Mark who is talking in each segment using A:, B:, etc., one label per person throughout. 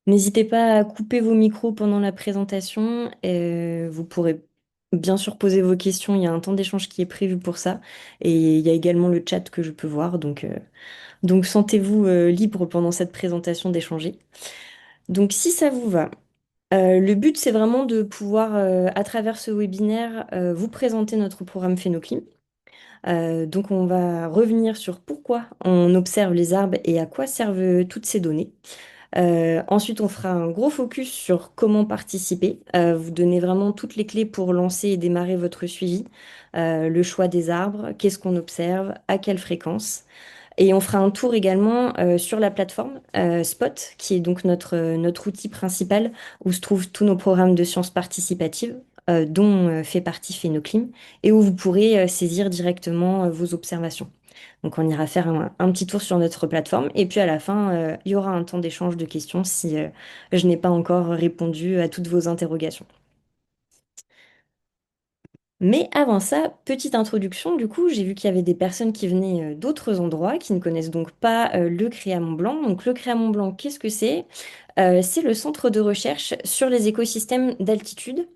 A: N'hésitez pas à couper vos micros pendant la présentation. Vous pourrez bien sûr poser vos questions. Il y a un temps d'échange qui est prévu pour ça. Et il y a également le chat que je peux voir. Donc sentez-vous libre pendant cette présentation d'échanger. Donc si ça vous va, le but c'est vraiment de pouvoir, à travers ce webinaire, vous présenter notre programme Phénoclim. Donc on va revenir sur pourquoi on observe les arbres et à quoi servent toutes ces données. Ensuite, on fera un gros focus sur comment participer, vous donner vraiment toutes les clés pour lancer et démarrer votre suivi, le choix des arbres, qu'est-ce qu'on observe, à quelle fréquence. Et on fera un tour également sur la plateforme Spot, qui est donc notre outil principal où se trouvent tous nos programmes de sciences participatives, dont fait partie Phénoclim, et où vous pourrez saisir directement vos observations. Donc on ira faire un petit tour sur notre plateforme, et puis à la fin, il y aura un temps d'échange de questions si je n'ai pas encore répondu à toutes vos interrogations. Mais avant ça, petite introduction, du coup, j'ai vu qu'il y avait des personnes qui venaient d'autres endroits, qui ne connaissent donc pas le Créa Mont-Blanc. Donc le Créa Mont-Blanc, qu'est-ce que c'est? C'est le centre de recherche sur les écosystèmes d'altitude.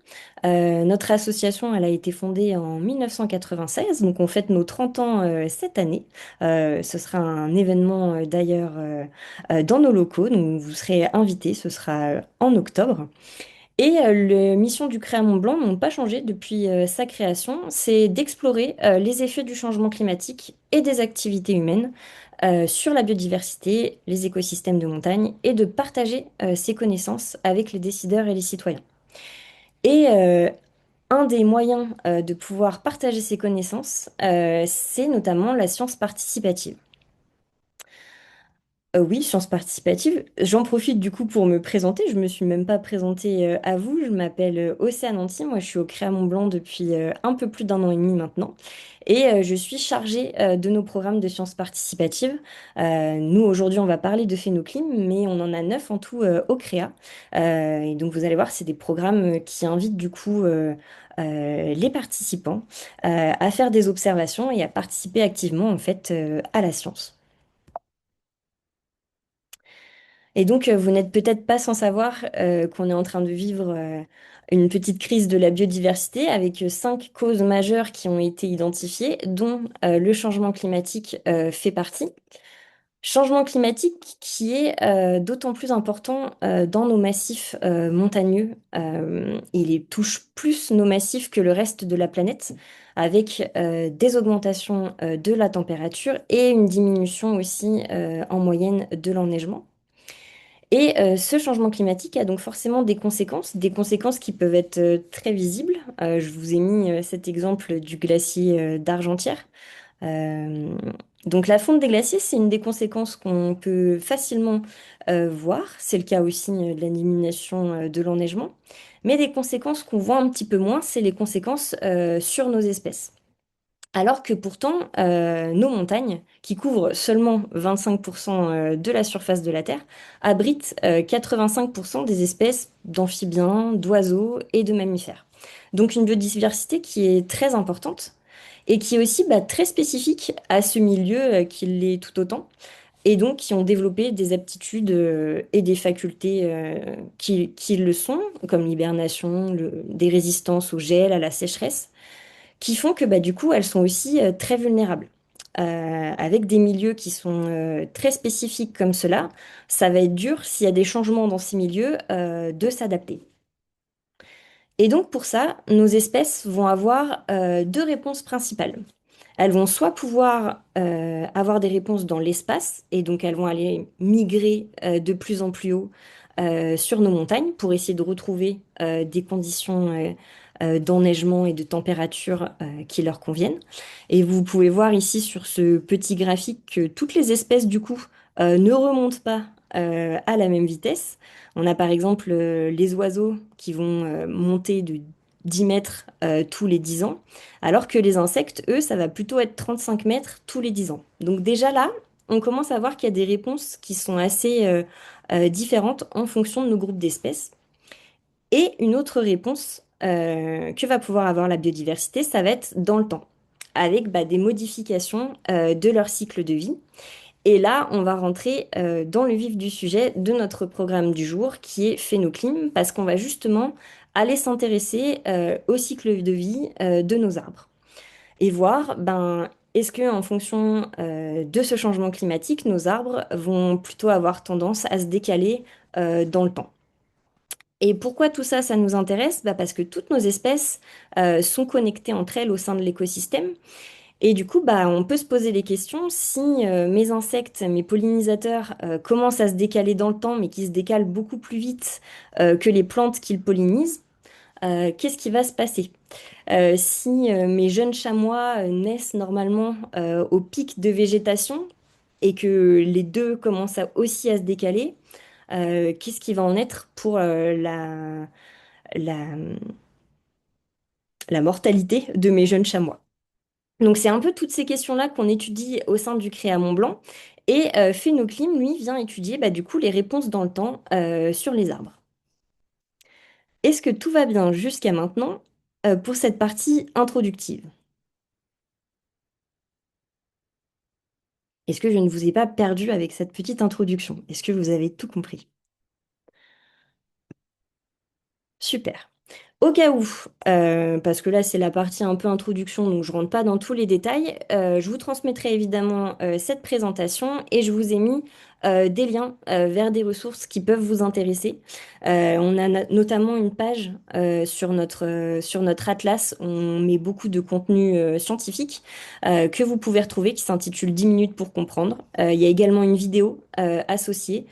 A: Notre association, elle a été fondée en 1996, donc on fête nos 30 ans cette année. Ce sera un événement d'ailleurs dans nos locaux, donc vous serez invités, ce sera en octobre. Et les missions du Créa Mont-Blanc n'ont pas changé depuis sa création, c'est d'explorer les effets du changement climatique et des activités humaines sur la biodiversité, les écosystèmes de montagne et de partager ces connaissances avec les décideurs et les citoyens. Et un des moyens de pouvoir partager ces connaissances, c'est notamment la science participative. Oui, sciences participative. J'en profite du coup pour me présenter. Je me suis même pas présentée à vous. Je m'appelle Océane Anty. Moi, je suis au Créa Mont-Blanc depuis un peu plus d'un an et demi maintenant. Et je suis chargée de nos programmes de sciences participatives. Nous, aujourd'hui, on va parler de Phénoclim, mais on en a 9 en tout au Créa. Et donc, vous allez voir, c'est des programmes qui invitent du coup les participants à faire des observations et à participer activement en fait à la science. Et donc, vous n'êtes peut-être pas sans savoir qu'on est en train de vivre une petite crise de la biodiversité avec 5 causes majeures qui ont été identifiées, dont le changement climatique fait partie. Changement climatique qui est d'autant plus important dans nos massifs montagneux. Il touche plus nos massifs que le reste de la planète, avec des augmentations de la température et une diminution aussi en moyenne de l'enneigement. Et ce changement climatique a donc forcément des conséquences qui peuvent être très visibles. Je vous ai mis cet exemple du glacier d'Argentière. Euh, donc la fonte des glaciers, c'est une des conséquences qu'on peut facilement voir. C'est le cas aussi de la diminution de l'enneigement. Mais des conséquences qu'on voit un petit peu moins, c'est les conséquences sur nos espèces. Alors que pourtant, nos montagnes, qui couvrent seulement 25% de la surface de la Terre, abritent 85% des espèces d'amphibiens, d'oiseaux et de mammifères. Donc une biodiversité qui est très importante et qui est aussi très spécifique à ce milieu qui l'est tout autant, et donc qui ont développé des aptitudes et des facultés qui le sont, comme l'hibernation, des résistances au gel, à la sécheresse qui font que du coup, elles sont aussi très vulnérables. Avec des milieux qui sont très spécifiques comme cela, ça va être dur s'il y a des changements dans ces milieux de s'adapter. Et donc pour ça, nos espèces vont avoir deux réponses principales. Elles vont soit pouvoir avoir des réponses dans l'espace, et donc elles vont aller migrer de plus en plus haut sur nos montagnes pour essayer de retrouver des conditions d'enneigement et de température qui leur conviennent. Et vous pouvez voir ici sur ce petit graphique que toutes les espèces du coup ne remontent pas à la même vitesse. On a par exemple les oiseaux qui vont monter de 10 mètres tous les 10 ans, alors que les insectes, eux, ça va plutôt être 35 mètres tous les 10 ans. Donc déjà là, on commence à voir qu'il y a des réponses qui sont assez différentes en fonction de nos groupes d'espèces. Et une autre réponse que va pouvoir avoir la biodiversité, ça va être dans le temps, avec des modifications de leur cycle de vie. Et là, on va rentrer dans le vif du sujet de notre programme du jour, qui est Phénoclim, parce qu'on va justement aller s'intéresser au cycle de vie de nos arbres et voir, ben, est-ce que en fonction de ce changement climatique, nos arbres vont plutôt avoir tendance à se décaler dans le temps. Et pourquoi tout ça, ça nous intéresse? Bah, parce que toutes nos espèces sont connectées entre elles au sein de l'écosystème. Et du coup, bah, on peut se poser des questions. Si mes insectes, mes pollinisateurs commencent à se décaler dans le temps, mais qui se décalent beaucoup plus vite que les plantes qu'ils pollinisent, qu'est-ce qui va se passer? Si mes jeunes chamois naissent normalement au pic de végétation et que les deux commencent aussi à se décaler, qu'est-ce qui va en être pour la, la mortalité de mes jeunes chamois? Donc c'est un peu toutes ces questions-là qu'on étudie au sein du Créa Mont-Blanc. Et Phénoclim, lui, vient étudier bah, du coup les réponses dans le temps sur les arbres. Est-ce que tout va bien jusqu'à maintenant pour cette partie introductive? Est-ce que je ne vous ai pas perdu avec cette petite introduction? Est-ce que vous avez tout compris? Super. Au cas où, parce que là c'est la partie un peu introduction, donc je rentre pas dans tous les détails, je vous transmettrai évidemment cette présentation et je vous ai mis des liens vers des ressources qui peuvent vous intéresser. On a notamment une page sur notre atlas, on met beaucoup de contenu scientifique que vous pouvez retrouver qui s'intitule 10 minutes pour comprendre. Il y a également une vidéo associée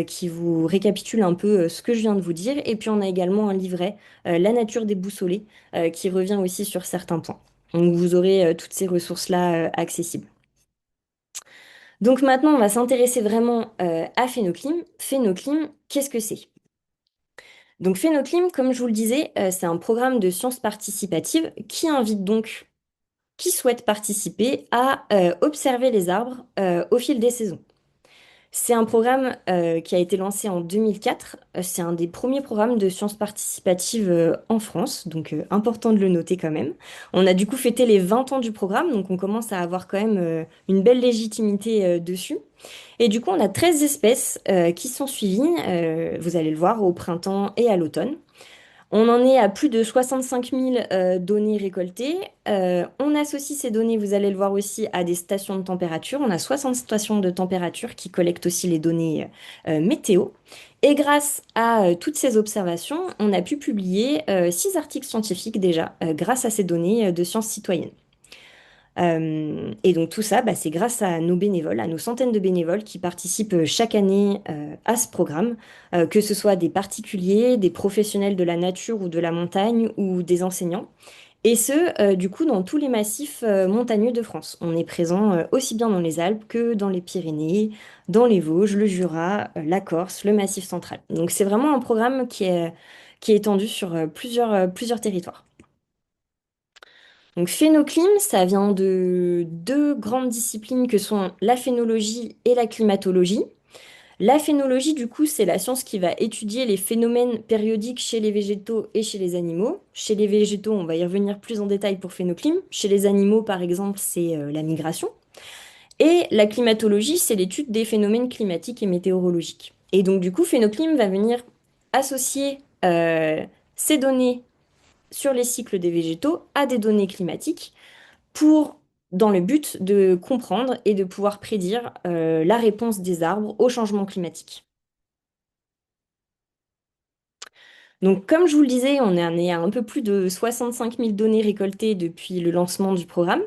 A: qui vous récapitule un peu ce que je viens de vous dire et puis on a également un livret La nature déboussolée, qui revient aussi sur certains points. Donc vous aurez toutes ces ressources-là accessibles. Donc maintenant, on va s'intéresser vraiment à Phénoclim. Phénoclim, qu'est-ce que c'est? Donc Phénoclim, comme je vous le disais, c'est un programme de sciences participatives qui invite donc qui souhaite participer à observer les arbres au fil des saisons. C'est un programme qui a été lancé en 2004. C'est un des premiers programmes de sciences participatives en France, donc important de le noter quand même. On a du coup fêté les 20 ans du programme, donc on commence à avoir quand même une belle légitimité dessus. Et du coup, on a 13 espèces qui sont suivies, vous allez le voir, au printemps et à l'automne. On en est à plus de 65 000 données récoltées. On associe ces données, vous allez le voir aussi, à des stations de température. On a 60 stations de température qui collectent aussi les données météo. Et grâce à toutes ces observations, on a pu publier 6 articles scientifiques déjà, grâce à ces données de sciences citoyennes. Et donc tout ça, bah, c'est grâce à nos bénévoles, à nos centaines de bénévoles qui participent chaque année à ce programme, que ce soit des particuliers, des professionnels de la nature ou de la montagne ou des enseignants. Et ce, du coup, dans tous les massifs montagneux de France. On est présent aussi bien dans les Alpes que dans les Pyrénées, dans les Vosges, le Jura, la Corse, le Massif central. Donc c'est vraiment un programme qui est étendu sur plusieurs territoires. Donc phénoclim, ça vient de deux grandes disciplines que sont la phénologie et la climatologie. La phénologie, du coup, c'est la science qui va étudier les phénomènes périodiques chez les végétaux et chez les animaux. Chez les végétaux, on va y revenir plus en détail pour phénoclim. Chez les animaux, par exemple, c'est la migration. Et la climatologie, c'est l'étude des phénomènes climatiques et météorologiques. Et donc, du coup, phénoclim va venir associer ces données sur les cycles des végétaux à des données climatiques dans le but de comprendre et de pouvoir prédire la réponse des arbres au changement climatique. Donc, comme je vous le disais, on est à un peu plus de 65 000 données récoltées depuis le lancement du programme.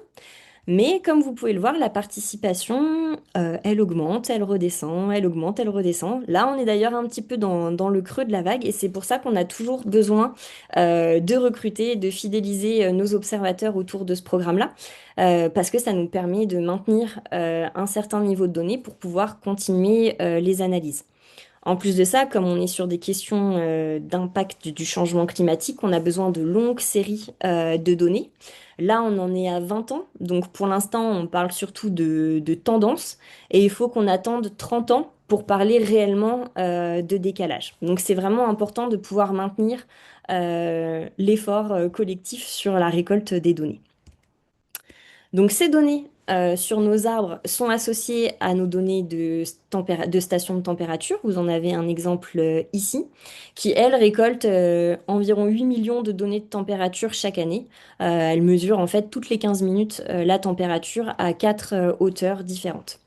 A: Mais comme vous pouvez le voir, la participation, elle augmente, elle redescend, elle augmente, elle redescend. Là, on est d'ailleurs un petit peu dans le creux de la vague et c'est pour ça qu'on a toujours besoin de recruter, de fidéliser nos observateurs autour de ce programme-là, parce que ça nous permet de maintenir un certain niveau de données pour pouvoir continuer les analyses. En plus de ça, comme on est sur des questions d'impact du changement climatique, on a besoin de longues séries de données. Là, on en est à 20 ans, donc pour l'instant, on parle surtout de tendance, et il faut qu'on attende 30 ans pour parler réellement de décalage. Donc c'est vraiment important de pouvoir maintenir l'effort collectif sur la récolte des données. Donc ces données sur nos arbres sont associées à nos données de station de température. Vous en avez un exemple ici, qui, elle, récolte environ 8 millions de données de température chaque année. Elle mesure en fait toutes les 15 minutes la température à quatre hauteurs différentes.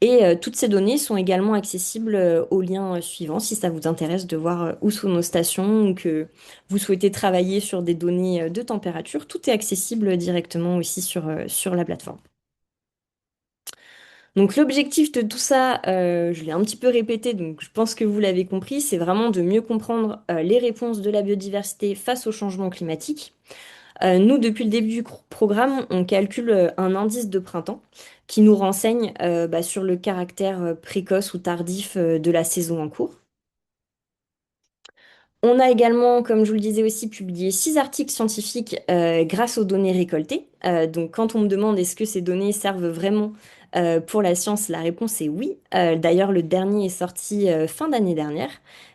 A: Et toutes ces données sont également accessibles au lien suivant si ça vous intéresse de voir où sont nos stations ou que vous souhaitez travailler sur des données de température. Tout est accessible directement aussi sur la plateforme. Donc l'objectif de tout ça, je l'ai un petit peu répété, donc je pense que vous l'avez compris, c'est vraiment de mieux comprendre les réponses de la biodiversité face au changement climatique. Nous, depuis le début du programme, on calcule un indice de printemps qui nous renseigne sur le caractère précoce ou tardif de la saison en cours. On a également, comme je vous le disais aussi, publié 6 articles scientifiques grâce aux données récoltées. Donc quand on me demande est-ce que ces données servent vraiment pour la science, la réponse est oui. D'ailleurs, le dernier est sorti fin d'année dernière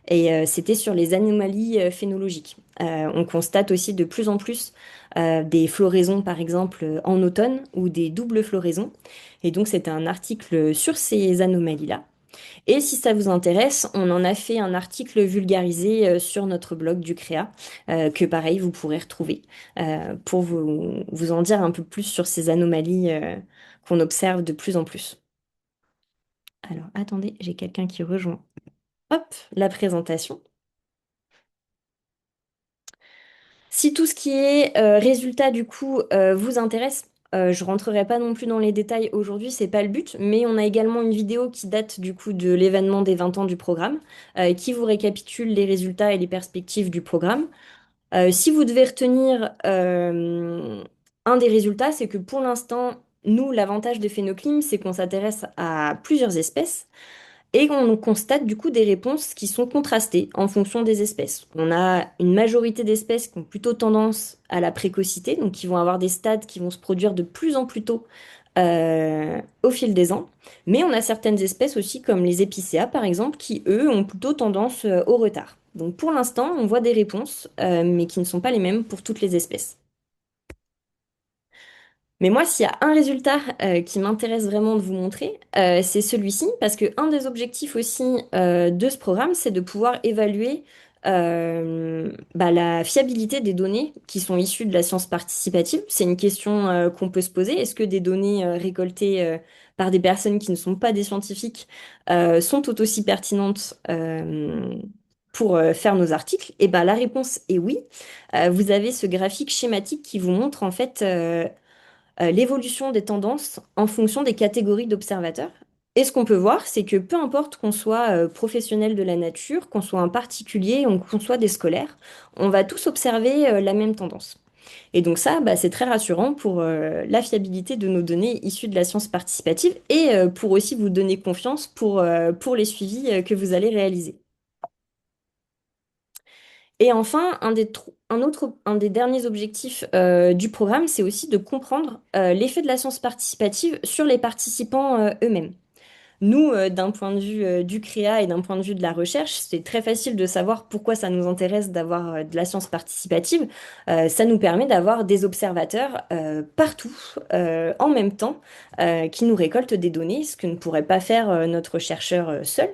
A: et c'était sur les anomalies phénologiques. On constate aussi de plus en plus des floraisons, par exemple, en automne ou des doubles floraisons. Et donc c'était un article sur ces anomalies-là. Et si ça vous intéresse, on en a fait un article vulgarisé sur notre blog du Créa, que pareil, vous pourrez retrouver pour vous en dire un peu plus sur ces anomalies qu'on observe de plus en plus. Alors, attendez, j'ai quelqu'un qui rejoint. Hop, la présentation. Si tout ce qui est résultat du coup vous intéresse, je rentrerai pas non plus dans les détails aujourd'hui, c'est pas le but, mais on a également une vidéo qui date du coup de l'événement des 20 ans du programme, qui vous récapitule les résultats et les perspectives du programme. Si vous devez retenir un des résultats, c'est que pour l'instant, nous, l'avantage de Phénoclim, c'est qu'on s'intéresse à plusieurs espèces. Et on constate du coup des réponses qui sont contrastées en fonction des espèces. On a une majorité d'espèces qui ont plutôt tendance à la précocité, donc qui vont avoir des stades qui vont se produire de plus en plus tôt au fil des ans. Mais on a certaines espèces aussi, comme les épicéas par exemple, qui eux ont plutôt tendance au retard. Donc pour l'instant, on voit des réponses, mais qui ne sont pas les mêmes pour toutes les espèces. Mais moi, s'il y a un résultat qui m'intéresse vraiment de vous montrer, c'est celui-ci, parce que un des objectifs aussi de ce programme, c'est de pouvoir évaluer la fiabilité des données qui sont issues de la science participative. C'est une question qu'on peut se poser. Est-ce que des données récoltées par des personnes qui ne sont pas des scientifiques sont tout aussi pertinentes pour faire nos articles? Et ben, la réponse est oui. Vous avez ce graphique schématique qui vous montre en fait l'évolution des tendances en fonction des catégories d'observateurs. Et ce qu'on peut voir, c'est que peu importe qu'on soit professionnel de la nature, qu'on soit un particulier ou qu'on soit des scolaires, on va tous observer la même tendance. Et donc ça, c'est très rassurant pour la fiabilité de nos données issues de la science participative et pour aussi vous donner confiance pour les suivis que vous allez réaliser. Et enfin, un des derniers objectifs du programme, c'est aussi de comprendre l'effet de la science participative sur les participants eux-mêmes. Nous, d'un point de vue du créa et d'un point de vue de la recherche, c'est très facile de savoir pourquoi ça nous intéresse d'avoir de la science participative. Ça nous permet d'avoir des observateurs partout, en même temps, qui nous récoltent des données, ce que ne pourrait pas faire notre chercheur seul.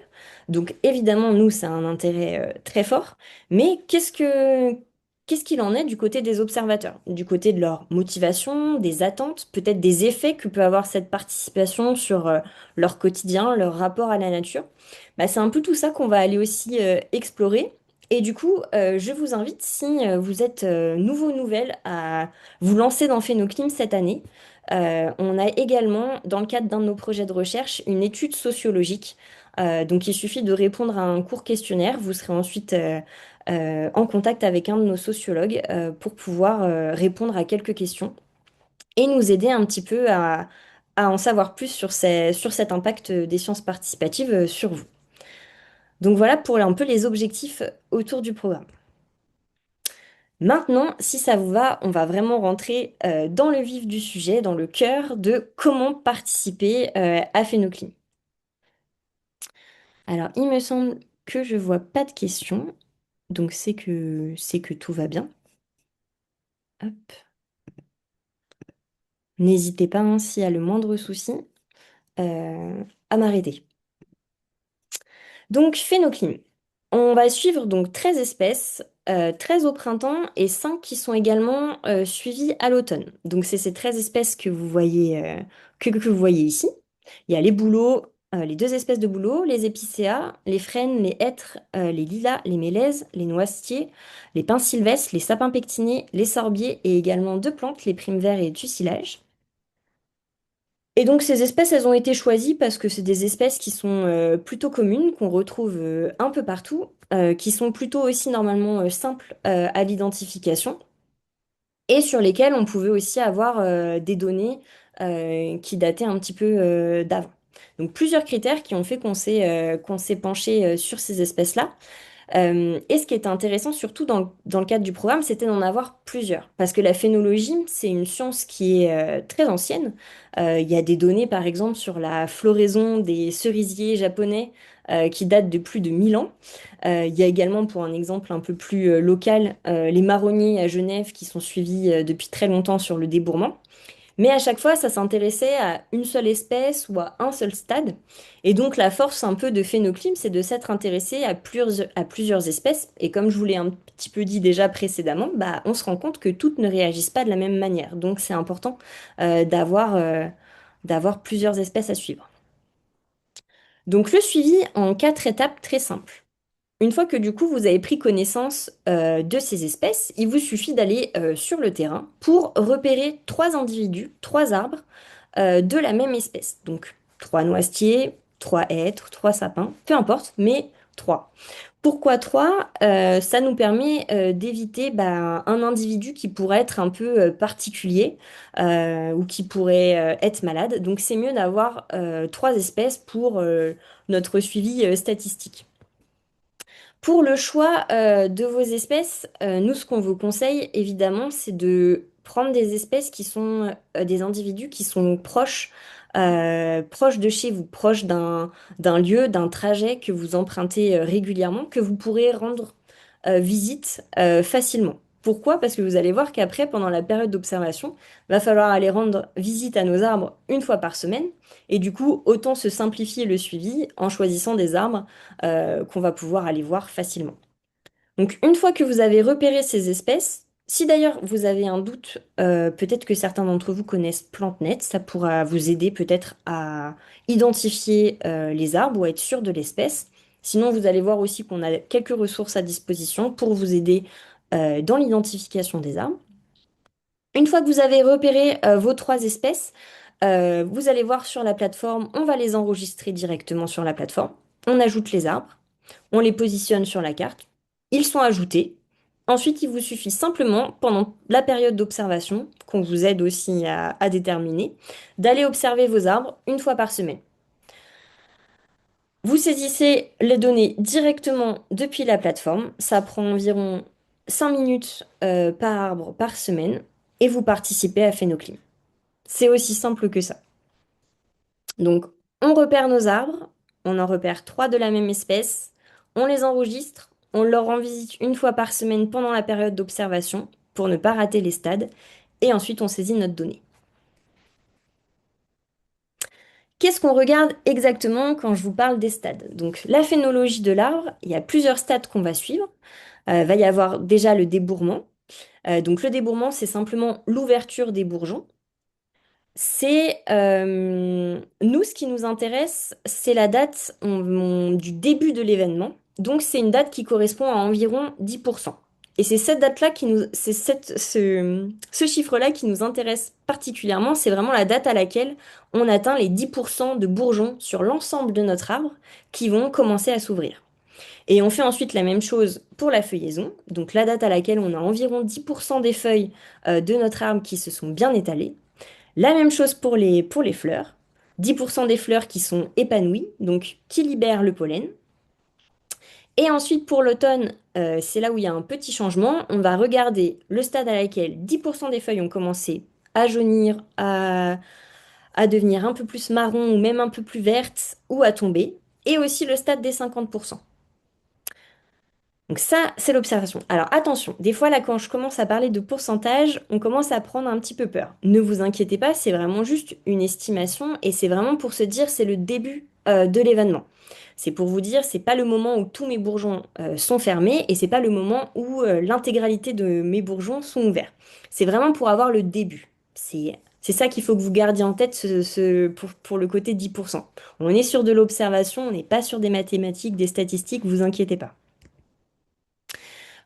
A: Donc évidemment, nous, ça a un intérêt très fort. Mais qu'est-ce qu'il en est du côté des observateurs, du côté de leur motivation, des attentes, peut-être des effets que peut avoir cette participation sur leur quotidien, leur rapport à la nature. C'est un peu tout ça qu'on va aller aussi explorer. Et du coup, je vous invite, si vous êtes nouveau ou nouvelle, à vous lancer dans Phénoclim cette année. On a également, dans le cadre d'un de nos projets de recherche, une étude sociologique. Donc, il suffit de répondre à un court questionnaire. Vous serez ensuite en contact avec un de nos sociologues pour pouvoir répondre à quelques questions et nous aider un petit peu à en savoir plus sur sur cet impact des sciences participatives sur vous. Donc voilà pour un peu les objectifs autour du programme. Maintenant, si ça vous va, on va vraiment rentrer dans le vif du sujet, dans le cœur de comment participer à Phénoclim. Alors, il me semble que je vois pas de questions, donc c'est que tout va bien. Hop. N'hésitez pas, hein, s'il y a le moindre souci, euh, à m'arrêter. Donc, phénoclim. On va suivre donc 13 espèces, 13 au printemps et 5 qui sont également suivies à l'automne. Donc, c'est ces 13 espèces que vous voyez, que vous voyez ici. Il y a les bouleaux, les deux espèces de bouleaux, les épicéas, les frênes, les hêtres, les lilas, les mélèzes, les noisetiers, les pins sylvestres, les sapins pectinés, les sorbiers et également deux plantes, les primes-verts et tussilage. Et donc ces espèces, elles ont été choisies parce que c'est des espèces qui sont plutôt communes, qu'on retrouve un peu partout, qui sont plutôt aussi normalement simples à l'identification et sur lesquelles on pouvait aussi avoir des données qui dataient un petit peu d'avant. Donc plusieurs critères qui ont fait qu'on s'est penché sur ces espèces-là. Et ce qui était intéressant, surtout dans le cadre du programme, c'était d'en avoir plusieurs. Parce que la phénologie, c'est une science qui est très ancienne. Il y a des données, par exemple, sur la floraison des cerisiers japonais qui datent de plus de 1000 ans. Il y a également, pour un exemple un peu plus local, les marronniers à Genève qui sont suivis depuis très longtemps sur le débourrement. Mais à chaque fois, ça s'intéressait à une seule espèce ou à un seul stade. Et donc la force un peu de Phénoclim, c'est de s'être intéressé à plusieurs espèces. Et comme je vous l'ai un petit peu dit déjà précédemment, bah, on se rend compte que toutes ne réagissent pas de la même manière. Donc c'est important d'avoir plusieurs espèces à suivre. Donc le suivi en 4 étapes très simples. Une fois que du coup vous avez pris connaissance de ces espèces, il vous suffit d'aller sur le terrain pour repérer 3 individus, 3 arbres de la même espèce. Donc 3 noisetiers, 3 hêtres, 3 sapins, peu importe, mais 3. Pourquoi 3? Ça nous permet d'éviter bah, un individu qui pourrait être un peu particulier ou qui pourrait être malade. Donc c'est mieux d'avoir 3 espèces pour notre suivi statistique. Pour le choix de vos espèces, nous, ce qu'on vous conseille, évidemment, c'est de prendre des espèces qui sont des individus qui sont proches de chez vous, proches d'un lieu, d'un trajet que vous empruntez régulièrement, que vous pourrez rendre visite facilement. Pourquoi? Parce que vous allez voir qu'après, pendant la période d'observation, va falloir aller rendre visite à nos arbres une fois par semaine. Et du coup, autant se simplifier le suivi en choisissant des arbres qu'on va pouvoir aller voir facilement. Donc, une fois que vous avez repéré ces espèces, si d'ailleurs vous avez un doute, peut-être que certains d'entre vous connaissent PlanteNet, ça pourra vous aider peut-être à identifier les arbres ou à être sûr de l'espèce. Sinon, vous allez voir aussi qu'on a quelques ressources à disposition pour vous aider dans l'identification des arbres. Une fois que vous avez repéré vos 3 espèces, vous allez voir sur la plateforme, on va les enregistrer directement sur la plateforme. On ajoute les arbres, on les positionne sur la carte, ils sont ajoutés. Ensuite, il vous suffit simplement, pendant la période d'observation, qu'on vous aide aussi à déterminer, d'aller observer vos arbres une fois par semaine. Vous saisissez les données directement depuis la plateforme. Ça prend environ 5 minutes par arbre par semaine et vous participez à Phénoclim. C'est aussi simple que ça. Donc, on repère nos arbres, on en repère 3 de la même espèce, on les enregistre, on leur rend visite une fois par semaine pendant la période d'observation pour ne pas rater les stades, et ensuite on saisit notre donnée. Qu'est-ce qu'on regarde exactement quand je vous parle des stades? Donc, la phénologie de l'arbre, il y a plusieurs stades qu'on va suivre. Il va y avoir déjà le débourrement. Donc, le débourrement, c'est simplement l'ouverture des bourgeons. C'est nous, ce qui nous intéresse, c'est la date du début de l'événement. Donc, c'est une date qui correspond à environ 10%. Et c'est cette date-là ce chiffre-là qui nous intéresse particulièrement. C'est vraiment la date à laquelle on atteint les 10% de bourgeons sur l'ensemble de notre arbre qui vont commencer à s'ouvrir. Et on fait ensuite la même chose pour la feuillaison. Donc, la date à laquelle on a environ 10% des feuilles de notre arbre qui se sont bien étalées. La même chose pour les fleurs. 10% des fleurs qui sont épanouies, donc qui libèrent le pollen. Et ensuite pour l'automne, c'est là où il y a un petit changement. On va regarder le stade à laquelle 10% des feuilles ont commencé à jaunir, à devenir un peu plus marron ou même un peu plus vertes ou à tomber. Et aussi le stade des 50%. Donc ça, c'est l'observation. Alors attention, des fois là, quand je commence à parler de pourcentage, on commence à prendre un petit peu peur. Ne vous inquiétez pas, c'est vraiment juste une estimation et c'est vraiment pour se dire c'est le début de l'événement. C'est pour vous dire, c'est pas le moment où tous mes bourgeons sont fermés et c'est pas le moment où l'intégralité de mes bourgeons sont ouverts. C'est vraiment pour avoir le début. C'est ça qu'il faut que vous gardiez en tête pour le côté 10%. On est sur de l'observation, on n'est pas sur des mathématiques, des statistiques, vous inquiétez pas.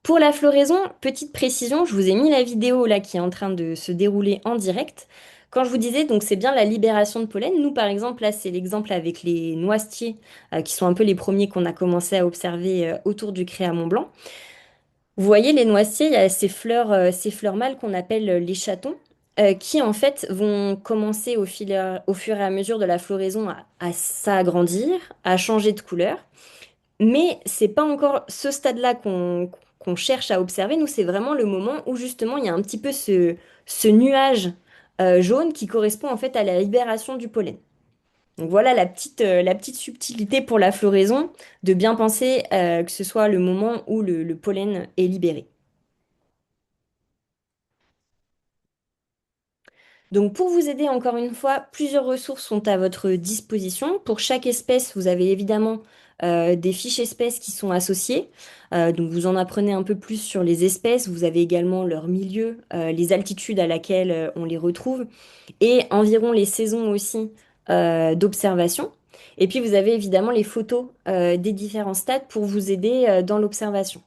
A: Pour la floraison, petite précision, je vous ai mis la vidéo là qui est en train de se dérouler en direct. Quand je vous disais, donc c'est bien la libération de pollen. Nous, par exemple, là, c'est l'exemple avec les noisetiers, qui sont un peu les premiers qu'on a commencé à observer autour du Créa Mont Blanc. Vous voyez, les noisetiers, il y a ces fleurs mâles qu'on appelle les chatons, qui en fait vont commencer au fur et à mesure de la floraison à s'agrandir, à changer de couleur. Mais c'est pas encore ce stade-là qu'on cherche à observer. Nous, c'est vraiment le moment où justement il y a un petit peu ce nuage jaune qui correspond en fait à la libération du pollen. Donc voilà la petite subtilité pour la floraison, de bien penser que ce soit le moment où le pollen est libéré. Donc pour vous aider, encore une fois, plusieurs ressources sont à votre disposition. Pour chaque espèce, vous avez évidemment des fiches espèces qui sont associées. Donc vous en apprenez un peu plus sur les espèces. Vous avez également leur milieu, les altitudes à laquelle on les retrouve et environ les saisons aussi d'observation. Et puis vous avez évidemment les photos des différents stades pour vous aider dans l'observation.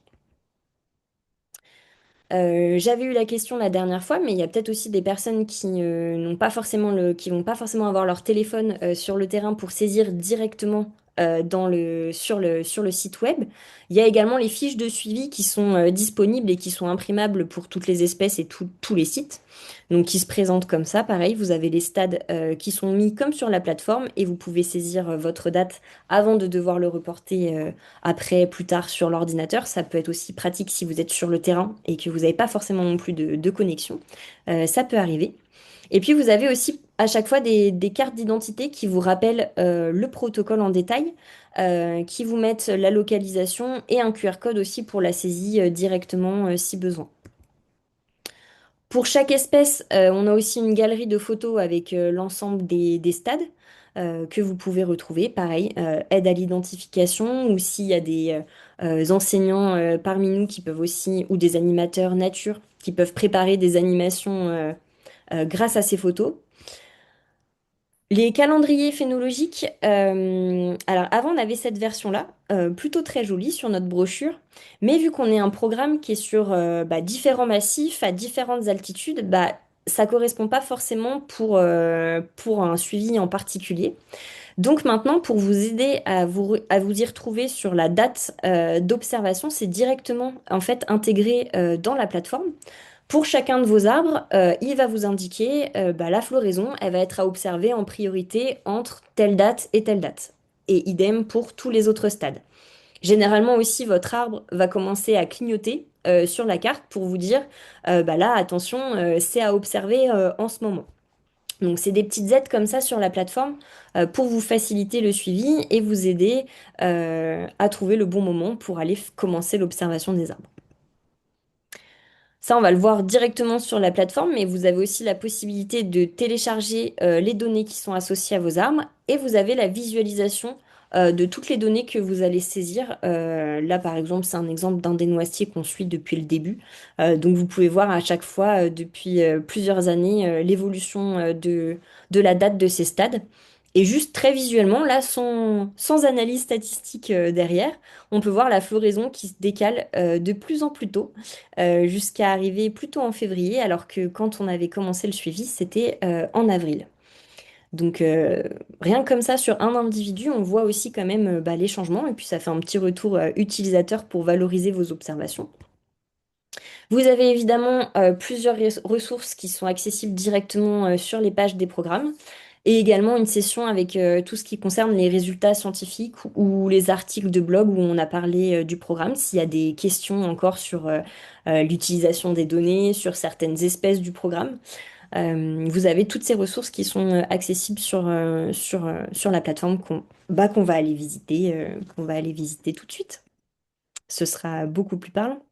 A: J'avais eu la question la dernière fois, mais il y a peut-être aussi des personnes qui n'ont pas forcément qui vont pas forcément avoir leur téléphone sur le terrain pour saisir directement sur le site web. Il y a également les fiches de suivi qui sont disponibles et qui sont imprimables pour toutes les espèces et tous les sites. Donc qui se présentent comme ça. Pareil, vous avez les stades qui sont mis comme sur la plateforme et vous pouvez saisir votre date avant de devoir le reporter après, plus tard sur l'ordinateur. Ça peut être aussi pratique si vous êtes sur le terrain et que vous n'avez pas forcément non plus de connexion. Ça peut arriver. Et puis vous avez aussi à chaque fois des cartes d'identité qui vous rappellent le protocole en détail, qui vous mettent la localisation et un QR code aussi pour la saisie directement si besoin. Pour chaque espèce, on a aussi une galerie de photos avec l'ensemble des stades que vous pouvez retrouver. Pareil, aide à l'identification ou s'il y a des enseignants parmi nous qui peuvent aussi, ou des animateurs nature, qui peuvent préparer des animations grâce à ces photos. Les calendriers phénologiques, alors avant on avait cette version-là, plutôt très jolie sur notre brochure, mais vu qu'on est un programme qui est sur différents massifs à différentes altitudes, ça correspond pas forcément pour un suivi en particulier. Donc maintenant, pour vous aider à vous y retrouver sur la date d'observation, c'est directement en fait intégré dans la plateforme. Pour chacun de vos arbres, il va vous indiquer la floraison, elle va être à observer en priorité entre telle date et telle date. Et idem pour tous les autres stades. Généralement aussi, votre arbre va commencer à clignoter sur la carte pour vous dire, là, attention, c'est à observer en ce moment. Donc, c'est des petites aides comme ça sur la plateforme pour vous faciliter le suivi et vous aider à trouver le bon moment pour aller commencer l'observation des arbres. Ça, on va le voir directement sur la plateforme, mais vous avez aussi la possibilité de télécharger les données qui sont associées à vos arbres et vous avez la visualisation de toutes les données que vous allez saisir. Là, par exemple, c'est un exemple d'un des noisetiers qu'on suit depuis le début. Donc, vous pouvez voir à chaque fois, depuis plusieurs années, l'évolution de la date de ces stades. Et juste très visuellement, là, sans analyse statistique derrière, on peut voir la floraison qui se décale de plus en plus tôt jusqu'à arriver plutôt en février, alors que quand on avait commencé le suivi, c'était en avril. Donc rien que comme ça, sur un individu, on voit aussi quand même les changements, et puis ça fait un petit retour utilisateur pour valoriser vos observations. Vous avez évidemment plusieurs ressources qui sont accessibles directement sur les pages des programmes. Et également une session avec tout ce qui concerne les résultats scientifiques ou les articles de blog où on a parlé du programme. S'il y a des questions encore sur l'utilisation des données, sur certaines espèces du programme, vous avez toutes ces ressources qui sont accessibles sur la plateforme qu'on va aller visiter tout de suite. Ce sera beaucoup plus parlant.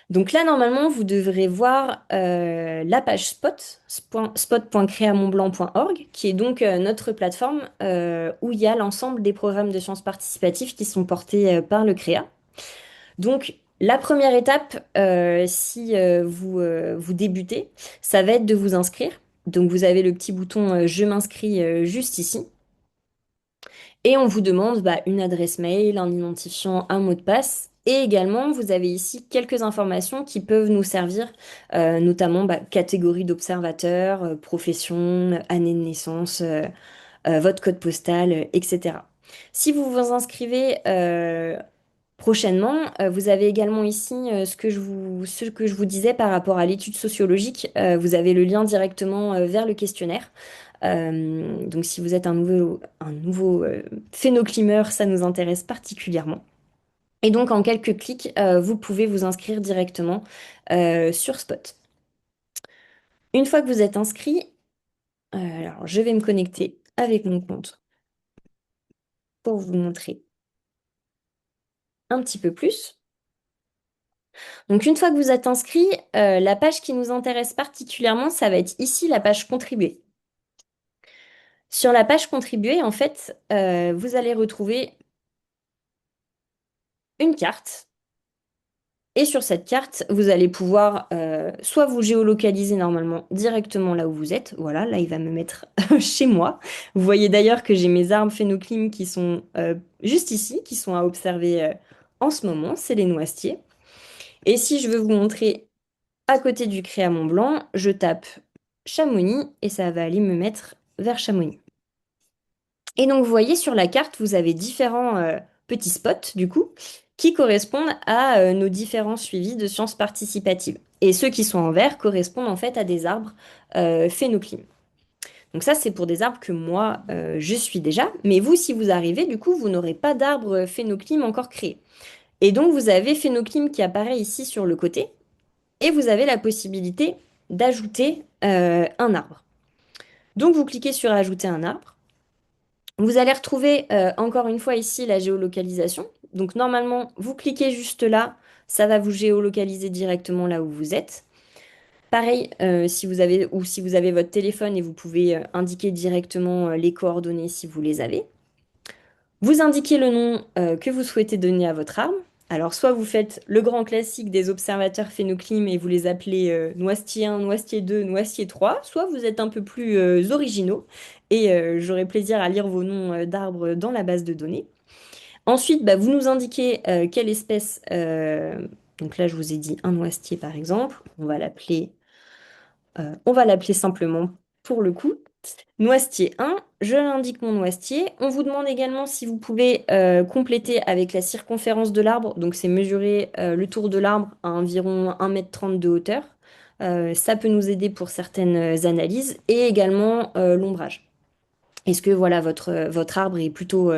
A: Donc là, normalement, vous devrez voir la page spot.creamontblanc.org, qui est donc notre plateforme où il y a l'ensemble des programmes de sciences participatives qui sont portés par le CREA. Donc, la première étape, si vous débutez, ça va être de vous inscrire. Donc, vous avez le petit bouton Je m'inscris juste ici. Et on vous demande une adresse mail, un identifiant, un mot de passe. Et également, vous avez ici quelques informations qui peuvent nous servir, notamment catégorie d'observateur, profession, année de naissance, votre code postal, etc. Si vous vous inscrivez prochainement, vous avez également ici ce que je vous disais par rapport à l'étude sociologique. Vous avez le lien directement vers le questionnaire. Donc si vous êtes un nouveau phénoclimeur, ça nous intéresse particulièrement. Et donc en quelques clics, vous pouvez vous inscrire directement sur Spot. Une fois que vous êtes inscrit, alors je vais me connecter avec mon compte pour vous montrer un petit peu plus. Donc une fois que vous êtes inscrit, la page qui nous intéresse particulièrement, ça va être ici la page contribuer. Sur la page contribuer, en fait, vous allez retrouver une carte. Et sur cette carte, vous allez pouvoir soit vous géolocaliser normalement directement là où vous êtes. Voilà, là, il va me mettre chez moi. Vous voyez d'ailleurs que j'ai mes arbres phénoclim qui sont juste ici, qui sont à observer en ce moment. C'est les noisetiers. Et si je veux vous montrer à côté du Créa Mont Blanc, je tape Chamonix et ça va aller me mettre vers Chamonix. Et donc, vous voyez sur la carte, vous avez différents petits spots, du coup, qui correspondent à nos différents suivis de sciences participatives. Et ceux qui sont en vert correspondent en fait à des arbres phénoclim. Donc ça, c'est pour des arbres que moi, je suis déjà. Mais vous, si vous arrivez, du coup, vous n'aurez pas d'arbre phénoclim encore créé. Et donc, vous avez phénoclim qui apparaît ici sur le côté. Et vous avez la possibilité d'ajouter un arbre. Donc, vous cliquez sur Ajouter un arbre. Vous allez retrouver encore une fois ici la géolocalisation. Donc normalement, vous cliquez juste là, ça va vous géolocaliser directement là où vous êtes. Pareil, si vous avez ou si vous avez votre téléphone et vous pouvez indiquer directement les coordonnées si vous les avez. Vous indiquez le nom que vous souhaitez donner à votre arbre. Alors, soit vous faites le grand classique des observateurs phénoclim et vous les appelez Noisetier 1, Noisetier 2, Noisetier 3, soit vous êtes un peu plus originaux et j'aurai plaisir à lire vos noms d'arbres dans la base de données. Ensuite, vous nous indiquez quelle espèce. Donc là, je vous ai dit un noisetier par exemple. On va l'appeler simplement pour le coup. Noisetier 1, je l'indique mon noisetier. On vous demande également si vous pouvez compléter avec la circonférence de l'arbre. Donc c'est mesurer le tour de l'arbre à environ 1,30 m de hauteur. Ça peut nous aider pour certaines analyses et également l'ombrage. Est-ce que voilà votre arbre est plutôt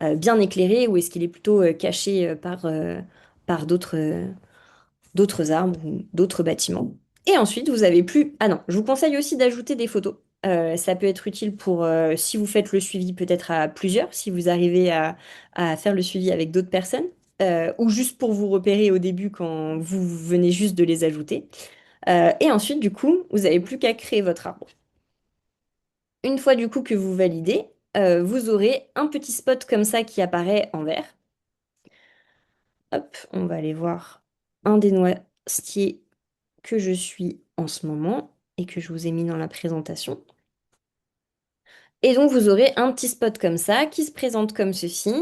A: bien éclairé ou est-ce qu'il est plutôt caché par d'autres arbres ou d'autres bâtiments. Et ensuite, vous avez plus... Ah non, je vous conseille aussi d'ajouter des photos. Ça peut être utile pour si vous faites le suivi peut-être à plusieurs, si vous arrivez à faire le suivi avec d'autres personnes, ou juste pour vous repérer au début quand vous venez juste de les ajouter. Et ensuite, du coup, vous n'avez plus qu'à créer votre arbre. Une fois du coup que vous validez, vous aurez un petit spot comme ça qui apparaît en vert. Hop, on va aller voir un des noisetiers que je suis en ce moment et que je vous ai mis dans la présentation. Et donc, vous aurez un petit spot comme ça qui se présente comme ceci.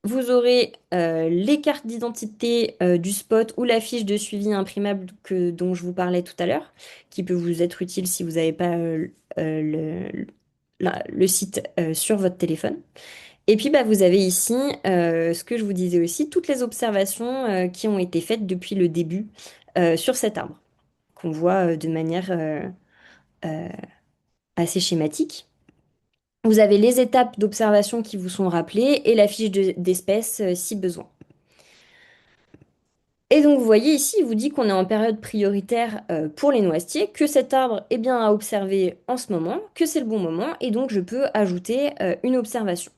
A: Vous aurez les cartes d'identité du spot ou la fiche de suivi imprimable dont je vous parlais tout à l'heure, qui peut vous être utile si vous n'avez pas le site sur votre téléphone. Et puis, vous avez ici ce que je vous disais aussi, toutes les observations qui ont été faites depuis le début sur cet arbre, qu'on voit de manière euh, assez schématique. Vous avez les étapes d'observation qui vous sont rappelées et la fiche d'espèce si besoin. Et donc vous voyez ici, il vous dit qu'on est en période prioritaire pour les noisetiers, que cet arbre est bien à observer en ce moment, que c'est le bon moment, et donc je peux ajouter une observation.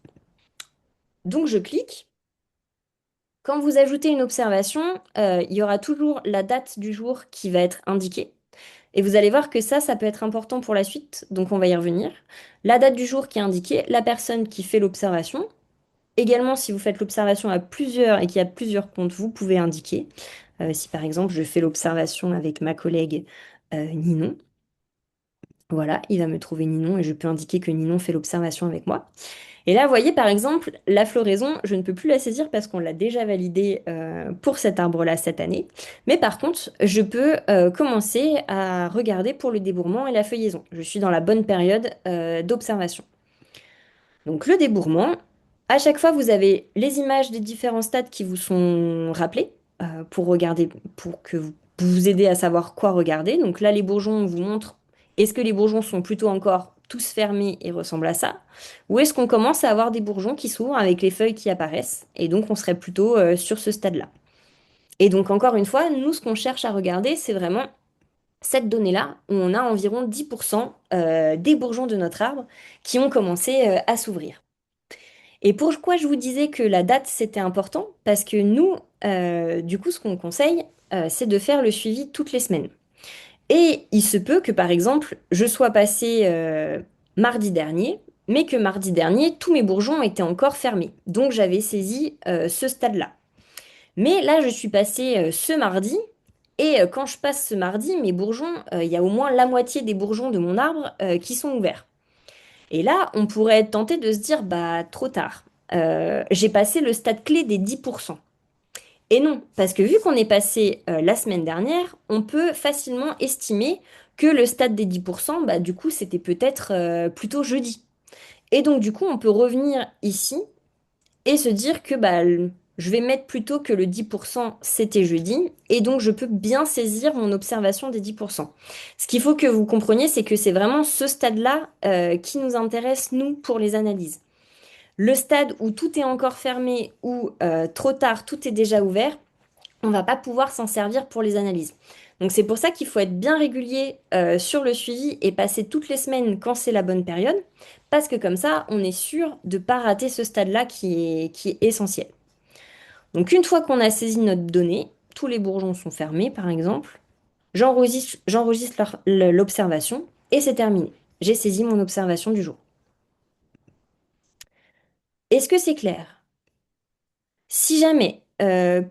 A: Donc je clique, Quand vous ajoutez une observation, il y aura toujours la date du jour qui va être indiquée. Et vous allez voir que ça peut être important pour la suite, donc on va y revenir. La date du jour qui est indiquée, la personne qui fait l'observation. Également, si vous faites l'observation à plusieurs et qu'il y a plusieurs comptes, vous pouvez indiquer. Si par exemple je fais l'observation avec ma collègue Ninon, voilà, il va me trouver Ninon et je peux indiquer que Ninon fait l'observation avec moi. Et là, vous voyez, par exemple, la floraison, je ne peux plus la saisir parce qu'on l'a déjà validée pour cet arbre-là cette année. Mais par contre, je peux commencer à regarder pour le débourrement et la feuillaison. Je suis dans la bonne période d'observation. Donc le débourrement, à chaque fois, vous avez les images des différents stades qui vous sont rappelés pour regarder, pour que vous aider à savoir quoi regarder. Donc là, les bourgeons vous montrent, est-ce que les bourgeons sont plutôt encore tous fermés et ressemblent à ça? Ou est-ce qu'on commence à avoir des bourgeons qui s'ouvrent avec les feuilles qui apparaissent? Et donc on serait plutôt sur ce stade-là. Et donc encore une fois, nous, ce qu'on cherche à regarder, c'est vraiment cette donnée-là, où on a environ 10% des bourgeons de notre arbre qui ont commencé à s'ouvrir. Et pourquoi je vous disais que la date, c'était important? Parce que nous, du coup, ce qu'on conseille, c'est de faire le suivi toutes les semaines. Et il se peut que, par exemple, je sois passée mardi dernier, mais que mardi dernier, tous mes bourgeons étaient encore fermés. Donc, j'avais saisi ce stade-là. Mais là, je suis passée ce mardi, et quand je passe ce mardi, mes bourgeons, il y a au moins la moitié des bourgeons de mon arbre qui sont ouverts. Et là, on pourrait être tenté de se dire, bah, trop tard. J'ai passé le stade clé des 10%. Et non, parce que vu qu'on est passé la semaine dernière, on peut facilement estimer que le stade des 10%, bah, du coup, c'était peut-être plutôt jeudi. Et donc, du coup, on peut revenir ici et se dire que bah, je vais mettre plutôt que le 10% c'était jeudi, et donc je peux bien saisir mon observation des 10%. Ce qu'il faut que vous compreniez, c'est que c'est vraiment ce stade-là qui nous intéresse, nous, pour les analyses. Le stade où tout est encore fermé, ou trop tard, tout est déjà ouvert, on va pas pouvoir s'en servir pour les analyses. Donc c'est pour ça qu'il faut être bien régulier sur le suivi et passer toutes les semaines quand c'est la bonne période, parce que comme ça, on est sûr de ne pas rater ce stade-là qui est essentiel. Donc une fois qu'on a saisi notre donnée, tous les bourgeons sont fermés par exemple, j'enregistre l'observation et c'est terminé. J'ai saisi mon observation du jour. Est-ce que c'est clair? Si jamais, on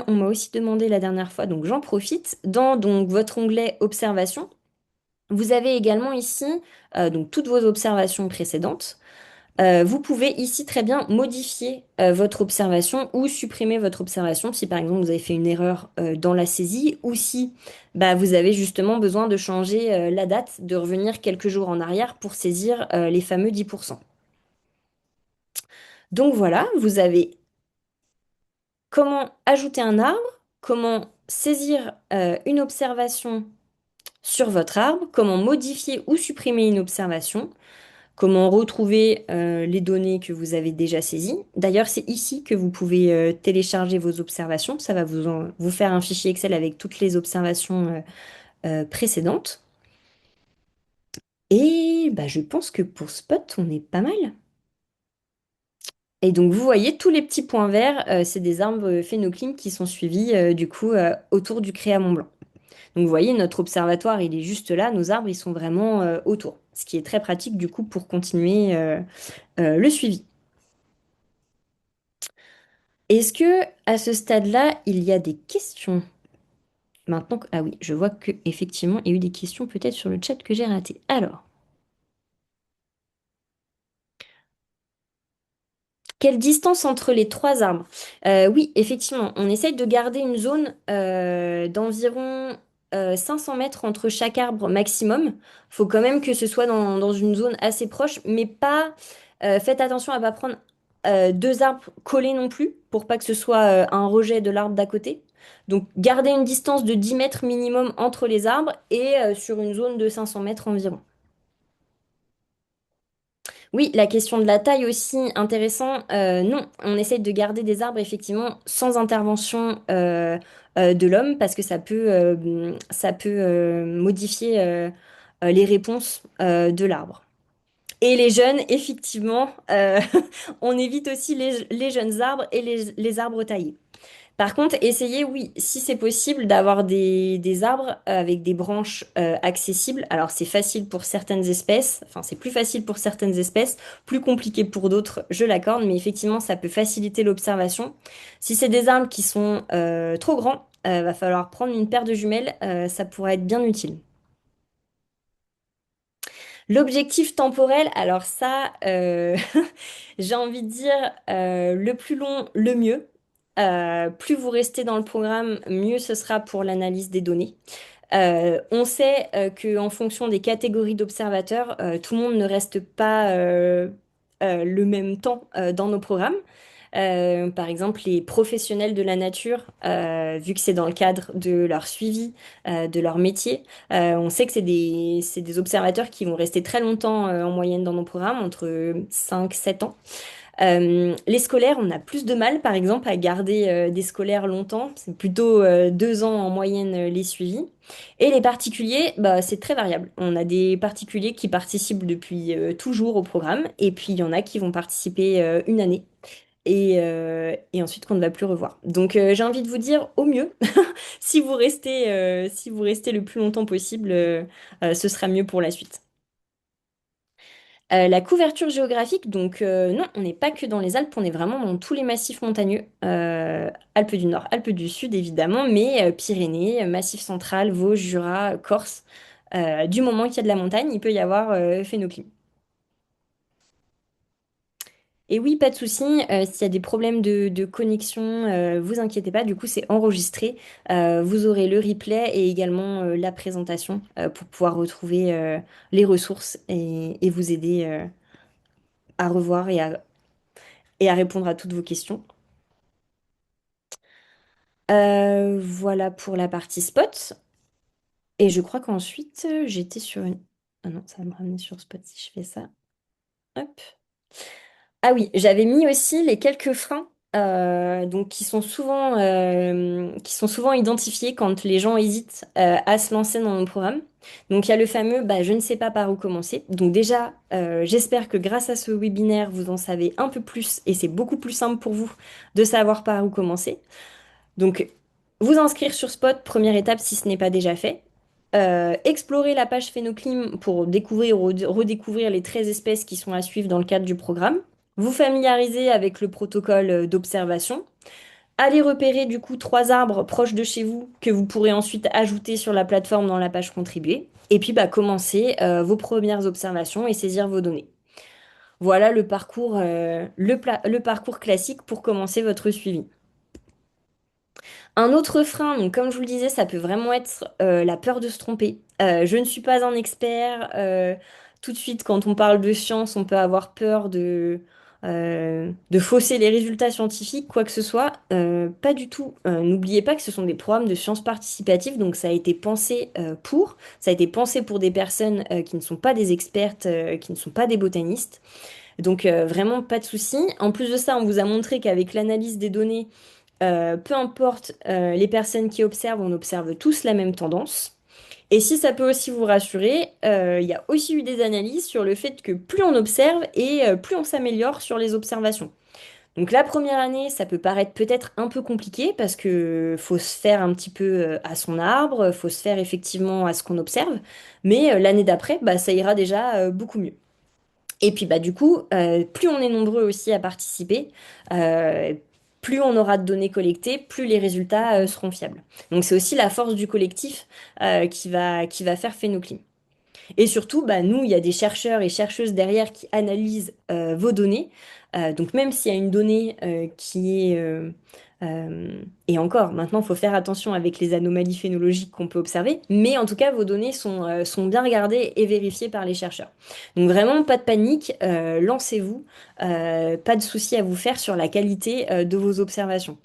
A: m'a aussi demandé la dernière fois, donc j'en profite, dans donc, votre onglet Observation, vous avez également ici donc, toutes vos observations précédentes. Vous pouvez ici très bien modifier votre observation ou supprimer votre observation si par exemple vous avez fait une erreur dans la saisie ou si bah, vous avez justement besoin de changer la date, de revenir quelques jours en arrière pour saisir les fameux 10%. Donc voilà, vous avez comment ajouter un arbre, comment saisir une observation sur votre arbre, comment modifier ou supprimer une observation, comment retrouver les données que vous avez déjà saisies. D'ailleurs, c'est ici que vous pouvez télécharger vos observations. Ça va vous faire un fichier Excel avec toutes les observations précédentes. Et bah, je pense que pour Spot, on est pas mal. Et donc, vous voyez, tous les petits points verts, c'est des arbres phénoclines qui sont suivis du coup autour du Créa Mont-Blanc. Donc, vous voyez, notre observatoire, il est juste là. Nos arbres, ils sont vraiment autour. Ce qui est très pratique du coup pour continuer le suivi. Est-ce que à ce stade-là, il y a des questions? Maintenant, ah oui, je vois que effectivement, il y a eu des questions peut-être sur le chat que j'ai raté. Alors, quelle distance entre les trois arbres? Oui, effectivement, on essaye de garder une zone d'environ 500 mètres entre chaque arbre maximum. Faut quand même que ce soit dans une zone assez proche, mais pas. Faites attention à ne pas prendre deux arbres collés non plus, pour pas que ce soit un rejet de l'arbre d'à côté. Donc, gardez une distance de 10 mètres minimum entre les arbres et sur une zone de 500 mètres environ. Oui, la question de la taille aussi, intéressant. Non, on essaye de garder des arbres effectivement sans intervention de l'homme parce que ça peut modifier les réponses de l'arbre. Et les jeunes, effectivement, on évite aussi les jeunes arbres et les arbres taillés. Par contre, essayez, oui, si c'est possible, d'avoir des arbres avec des branches accessibles. Alors, c'est facile pour certaines espèces, enfin, c'est plus facile pour certaines espèces, plus compliqué pour d'autres, je l'accorde, mais effectivement, ça peut faciliter l'observation. Si c'est des arbres qui sont trop grands, va falloir prendre une paire de jumelles, ça pourrait être bien utile. L'objectif temporel, alors ça, j'ai envie de dire le plus long, le mieux. Plus vous restez dans le programme, mieux ce sera pour l'analyse des données. On sait qu'en fonction des catégories d'observateurs, tout le monde ne reste pas le même temps dans nos programmes. Par exemple, les professionnels de la nature, vu que c'est dans le cadre de leur suivi, de leur métier, on sait que c'est des observateurs qui vont rester très longtemps en moyenne dans nos programmes, entre 5 7 ans. Les scolaires, on a plus de mal, par exemple, à garder des scolaires longtemps. C'est plutôt 2 ans en moyenne les suivis. Et les particuliers, bah, c'est très variable. On a des particuliers qui participent depuis toujours au programme, et puis il y en a qui vont participer une année. Et ensuite qu'on ne va plus revoir. Donc j'ai envie de vous dire au mieux, si vous restez le plus longtemps possible, ce sera mieux pour la suite. La couverture géographique, donc non, on n'est pas que dans les Alpes, on est vraiment dans tous les massifs montagneux. Alpes du Nord, Alpes du Sud évidemment, mais Pyrénées, Massif central, Vosges, Jura, Corse. Du moment qu'il y a de la montagne, il peut y avoir phénoclim. Et oui, pas de souci, s'il y a des problèmes de connexion, vous inquiétez pas, du coup c'est enregistré. Vous aurez le replay et également la présentation pour pouvoir retrouver les ressources et vous aider à revoir et à répondre à toutes vos questions. Voilà pour la partie spot. Et je crois qu'ensuite, j'étais sur une... Ah non, ça va me ramener sur spot si je fais ça. Hop. Ah oui, j'avais mis aussi les quelques freins donc qui sont souvent identifiés quand les gens hésitent à se lancer dans mon programme. Donc il y a le fameux bah, je ne sais pas par où commencer. Donc déjà, j'espère que grâce à ce webinaire, vous en savez un peu plus et c'est beaucoup plus simple pour vous de savoir par où commencer. Donc, vous inscrire sur Spot, première étape si ce n'est pas déjà fait. Explorer la page Phénoclim pour découvrir ou redécouvrir les 13 espèces qui sont à suivre dans le cadre du programme. Vous familiariser avec le protocole d'observation. Allez repérer du coup 3 arbres proches de chez vous que vous pourrez ensuite ajouter sur la plateforme dans la page contribuer. Et puis bah, commencer vos premières observations et saisir vos données. Voilà le parcours, le parcours classique pour commencer votre suivi. Un autre frein, donc comme je vous le disais, ça peut vraiment être la peur de se tromper. Je ne suis pas un expert. Tout de suite, quand on parle de science, on peut avoir peur de fausser les résultats scientifiques, quoi que ce soit. Pas du tout. N'oubliez pas que ce sont des programmes de sciences participatives, donc ça a été pensé ça a été pensé pour des personnes qui ne sont pas des expertes, qui ne sont pas des botanistes. Donc vraiment pas de souci. En plus de ça, on vous a montré qu'avec l'analyse des données, peu importe les personnes qui observent, on observe tous la même tendance. Et si ça peut aussi vous rassurer, il y a aussi eu des analyses sur le fait que plus on observe et plus on s'améliore sur les observations. Donc la première année, ça peut paraître peut-être un peu compliqué parce que faut se faire un petit peu à son arbre, faut se faire effectivement à ce qu'on observe, mais l'année d'après, bah, ça ira déjà beaucoup mieux. Et puis bah du coup, plus on est nombreux aussi à participer, euh, plus on aura de données collectées, plus les résultats seront fiables. Donc c'est aussi la force du collectif qui va faire Phénoclim. Et surtout, bah, nous, il y a des chercheurs et chercheuses derrière qui analysent vos données. Donc même s'il y a une donnée qui est... et encore, maintenant, il faut faire attention avec les anomalies phénologiques qu'on peut observer. Mais en tout cas, vos données sont bien regardées et vérifiées par les chercheurs. Donc vraiment, pas de panique, lancez-vous. Pas de souci à vous faire sur la qualité de vos observations.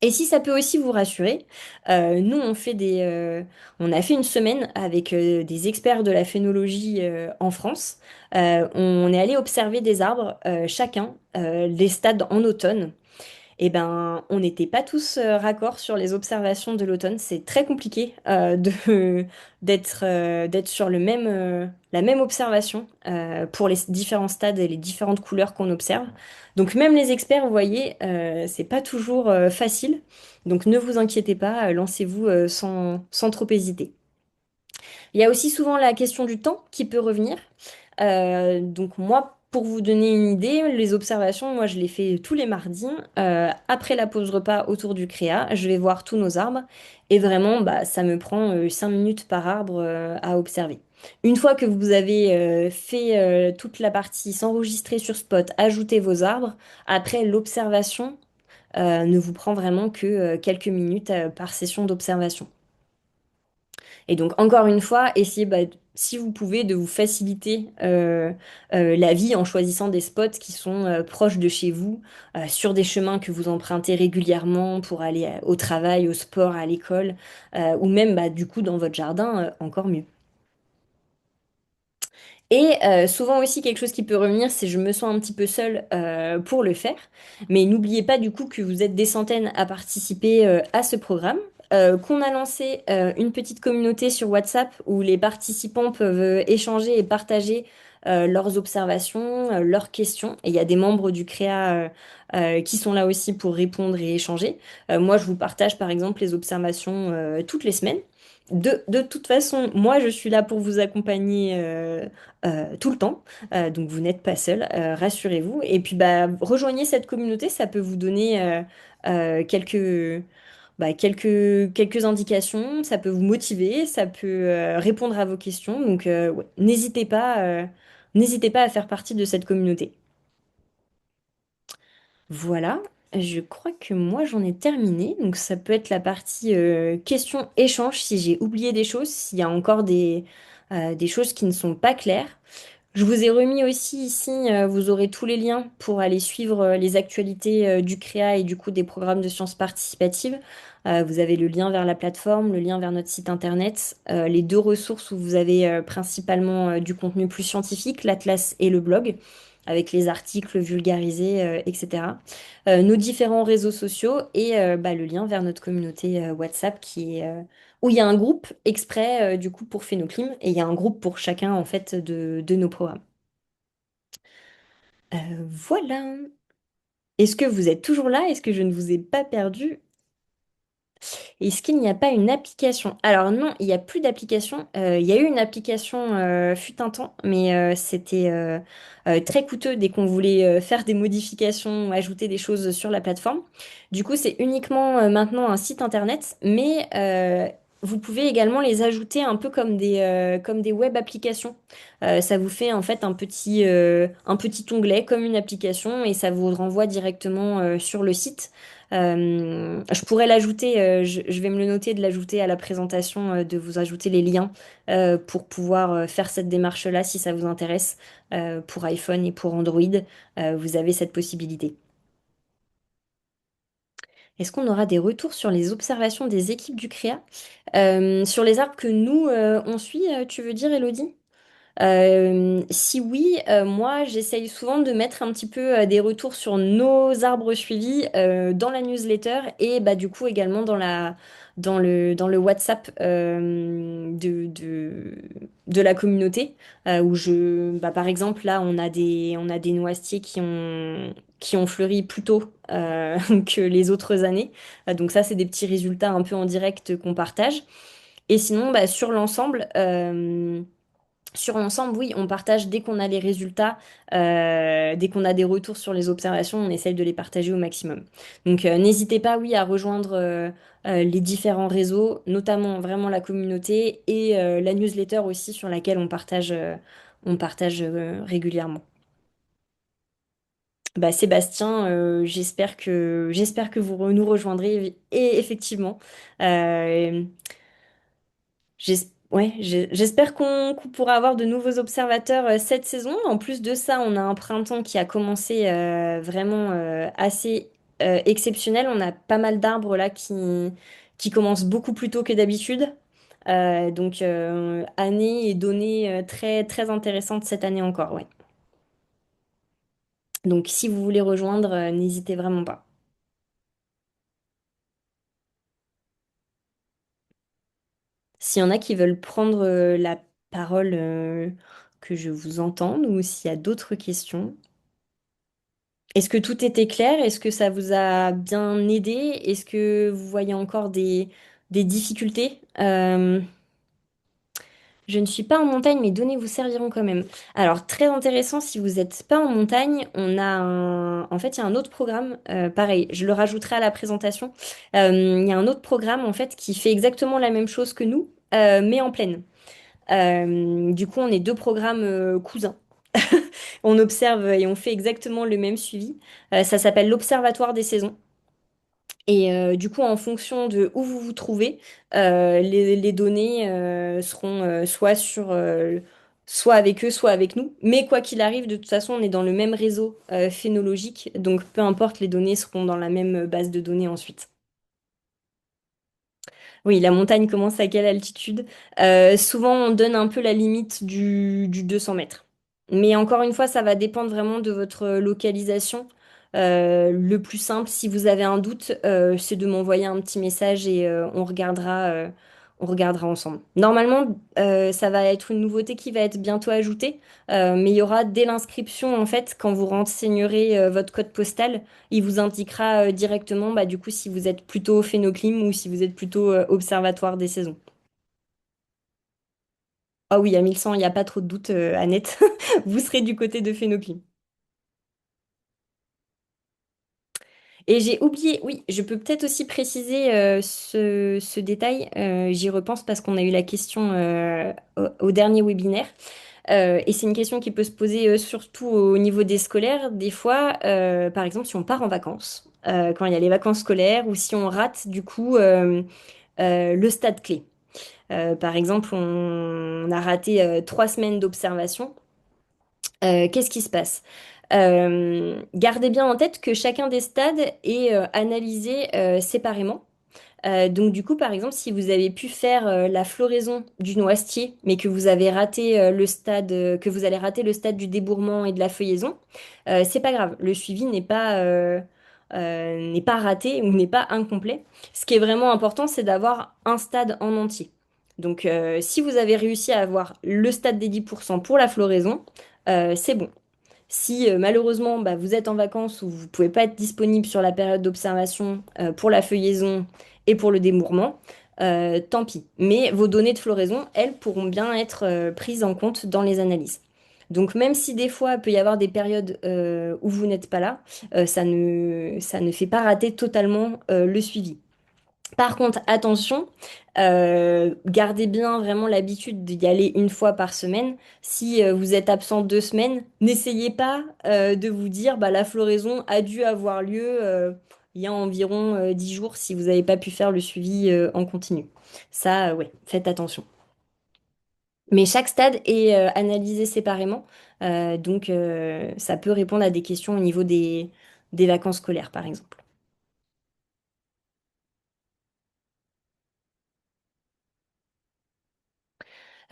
A: Et si ça peut aussi vous rassurer, nous on a fait une semaine avec des experts de la phénologie en France. On est allé observer des arbres chacun, les stades en automne. eh ben, on n'était pas tous raccords sur les observations de l'automne. C'est très compliqué d'être sur la même observation pour les différents stades et les différentes couleurs qu'on observe. Donc même les experts, vous voyez, c'est pas toujours facile. Donc ne vous inquiétez pas, lancez-vous sans trop hésiter. Il y a aussi souvent la question du temps qui peut revenir. Donc moi, pour vous donner une idée, les observations, moi je les fais tous les mardis. Après la pause repas autour du créa, je vais voir tous nos arbres. Et vraiment, bah, ça me prend 5 minutes par arbre à observer. Une fois que vous avez fait toute la partie, s'enregistrer sur Spot, ajouter vos arbres, après l'observation ne vous prend vraiment que quelques minutes par session d'observation. Et donc, encore une fois, essayez, bah, si vous pouvez, de vous faciliter la vie en choisissant des spots qui sont proches de chez vous, sur des chemins que vous empruntez régulièrement pour aller au travail, au sport, à l'école, ou même, bah, du coup, dans votre jardin, encore mieux. Et souvent aussi, quelque chose qui peut revenir, c'est je me sens un petit peu seule pour le faire. Mais n'oubliez pas du coup que vous êtes des centaines à participer à ce programme, qu'on a lancé une petite communauté sur WhatsApp où les participants peuvent échanger et partager leurs observations, leurs questions. Et il y a des membres du CREA qui sont là aussi pour répondre et échanger. Moi, je vous partage par exemple les observations toutes les semaines. De toute façon, moi, je suis là pour vous accompagner tout le temps. Donc vous n'êtes pas seul, rassurez-vous. Et puis bah, rejoignez cette communauté, ça peut vous donner quelques indications, ça peut vous motiver, ça peut répondre à vos questions. Donc ouais, n'hésitez pas à faire partie de cette communauté. Voilà, je crois que moi j'en ai terminé. Donc ça peut être la partie questions-échanges si j'ai oublié des choses, s'il y a encore des choses qui ne sont pas claires. Je vous ai remis aussi ici, vous aurez tous les liens pour aller suivre les actualités du CREA et du coup des programmes de sciences participatives. Vous avez le lien vers la plateforme, le lien vers notre site internet, les deux ressources où vous avez principalement du contenu plus scientifique, l'atlas et le blog, avec les articles vulgarisés, etc. Nos différents réseaux sociaux et bah, le lien vers notre communauté WhatsApp qui est où il y a un groupe exprès du coup pour Phénoclim et il y a un groupe pour chacun en fait de nos programmes. Voilà. Est-ce que vous êtes toujours là? Est-ce que je ne vous ai pas perdu? Est-ce qu'il n'y a pas une application? Alors non, il n'y a plus d'application. Il y a eu une application fut un temps, mais c'était très coûteux dès qu'on voulait faire des modifications, ou ajouter des choses sur la plateforme. Du coup, c'est uniquement maintenant un site internet, mais vous pouvez également les ajouter un peu comme des web applications. Ça vous fait en fait un petit onglet comme une application et ça vous renvoie directement sur le site. Je pourrais l'ajouter, je vais me le noter de l'ajouter à la présentation, de vous ajouter les liens pour pouvoir faire cette démarche-là si ça vous intéresse. Pour iPhone et pour Android, vous avez cette possibilité. Est-ce qu'on aura des retours sur les observations des équipes du CREA? Sur les arbres que nous, on suit, tu veux dire, Elodie? Si oui, moi j'essaye souvent de mettre un petit peu des retours sur nos arbres suivis dans la newsletter et bah, du coup également dans le WhatsApp de la communauté où bah, par exemple là on a des noisetiers qui ont fleuri plus tôt que les autres années. Donc ça c'est des petits résultats un peu en direct qu'on partage. Et sinon bah, sur l'ensemble, oui, on partage dès qu'on a les résultats, dès qu'on a des retours sur les observations, on essaye de les partager au maximum. Donc, n'hésitez pas, oui, à rejoindre les différents réseaux, notamment vraiment la communauté et la newsletter aussi sur laquelle on partage régulièrement. Bah, Sébastien, j'espère que nous rejoindrez et effectivement. Euh, J'espère qu'on pourra avoir de nouveaux observateurs cette saison. En plus de ça, on a un printemps qui a commencé vraiment assez exceptionnel. On a pas mal d'arbres là qui commencent beaucoup plus tôt que d'habitude. Donc, année et données très, très intéressantes cette année encore, ouais. Donc, si vous voulez rejoindre, n'hésitez vraiment pas. S'il y en a qui veulent prendre la parole, que je vous entende, ou s'il y a d'autres questions. Est-ce que tout était clair? Est-ce que ça vous a bien aidé? Est-ce que vous voyez encore des difficultés? Je ne suis pas en montagne, mes données vous serviront quand même. Alors, très intéressant, si vous n'êtes pas en montagne, on a un... En fait, il y a un autre programme, pareil, je le rajouterai à la présentation. Il y a un autre programme, en fait, qui fait exactement la même chose que nous, mais en plaine. Du coup, on est deux programmes cousins. On observe et on fait exactement le même suivi. Ça s'appelle l'Observatoire des saisons. Et du coup, en fonction de où vous vous trouvez, les données seront soit avec eux, soit avec nous. Mais quoi qu'il arrive, de toute façon, on est dans le même réseau phénologique. Donc, peu importe, les données seront dans la même base de données ensuite. Oui, la montagne commence à quelle altitude? Souvent, on donne un peu la limite du 200 mètres. Mais encore une fois, ça va dépendre vraiment de votre localisation. Le plus simple, si vous avez un doute, c'est de m'envoyer un petit message et on regardera ensemble. Normalement, ça va être une nouveauté qui va être bientôt ajoutée, mais il y aura dès l'inscription, en fait, quand vous renseignerez votre code postal. Il vous indiquera directement, bah, du coup, si vous êtes plutôt phénoclim ou si vous êtes plutôt observatoire des saisons. Ah oui, à 1100, il n'y a pas trop de doute, Annette. Vous serez du côté de phénoclim. Et j'ai oublié, oui, je peux peut-être aussi préciser ce détail. J'y repense parce qu'on a eu la question au dernier webinaire. Et c'est une question qui peut se poser surtout au niveau des scolaires. Des fois, par exemple, si on part en vacances, quand il y a les vacances scolaires, ou si on rate du coup le stade clé. Par exemple, on a raté 3 semaines d'observation. Qu'est-ce qui se passe? Gardez bien en tête que chacun des stades est analysé séparément. Donc du coup, par exemple, si vous avez pu faire la floraison du noisetier, mais que vous avez raté le stade, que vous allez rater le stade du débourrement et de la feuillaison, c'est pas grave. Le suivi n'est pas raté ou n'est pas incomplet. Ce qui est vraiment important, c'est d'avoir un stade en entier. Donc si vous avez réussi à avoir le stade des 10% pour la floraison, c'est bon. Si malheureusement bah, vous êtes en vacances ou vous ne pouvez pas être disponible sur la période d'observation pour la feuillaison et pour le démourement, tant pis. Mais vos données de floraison, elles, pourront bien être prises en compte dans les analyses. Donc même si des fois il peut y avoir des périodes où vous n'êtes pas là, ça ne fait pas rater totalement le suivi. Par contre, attention, gardez bien vraiment l'habitude d'y aller une fois par semaine. Si vous êtes absent 2 semaines, n'essayez pas de vous dire bah, la floraison a dû avoir lieu il y a environ 10 jours si vous n'avez pas pu faire le suivi en continu. Ça, ouais, faites attention. Mais chaque stade est analysé séparément, donc ça peut répondre à des questions au niveau des vacances scolaires, par exemple.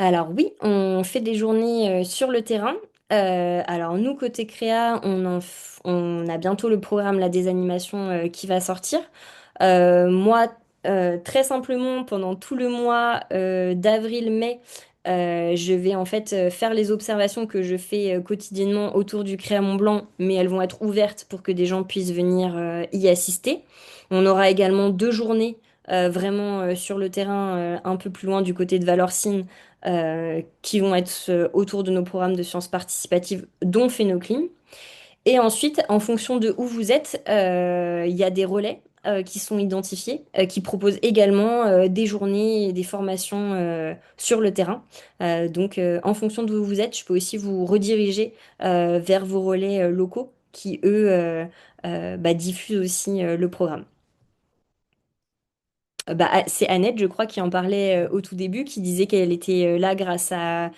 A: Alors oui, on fait des journées sur le terrain. Alors nous, côté créa, on a bientôt le programme là, des animations qui va sortir. Moi, très simplement, pendant tout le mois d'avril-mai, je vais en fait faire les observations que je fais quotidiennement autour du Créa Mont Blanc, mais elles vont être ouvertes pour que des gens puissent venir y assister. On aura également 2 journées vraiment sur le terrain, un peu plus loin du côté de Valorcine, qui vont être autour de nos programmes de sciences participatives, dont Phénoclim. Et ensuite, en fonction de où vous êtes, il y a des relais qui sont identifiés, qui proposent également des journées et des formations sur le terrain. Donc, en fonction de où vous êtes, je peux aussi vous rediriger vers vos relais locaux qui, eux, bah, diffusent aussi le programme. C'est Annette, je crois, qui en parlait au tout début, qui disait qu'elle était là grâce à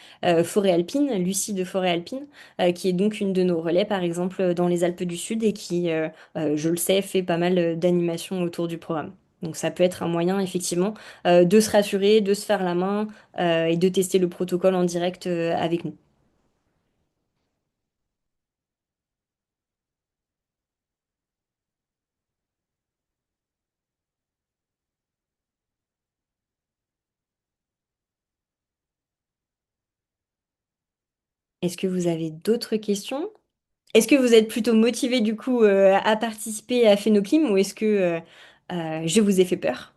A: Forêt Alpine, Lucie de Forêt Alpine, qui est donc une de nos relais, par exemple, dans les Alpes du Sud et qui, je le sais, fait pas mal d'animations autour du programme. Donc ça peut être un moyen, effectivement, de se rassurer, de se faire la main et de tester le protocole en direct avec nous. Est-ce que vous avez d'autres questions? Est-ce que vous êtes plutôt motivé du coup à participer à Phénoclim ou est-ce que je vous ai fait peur?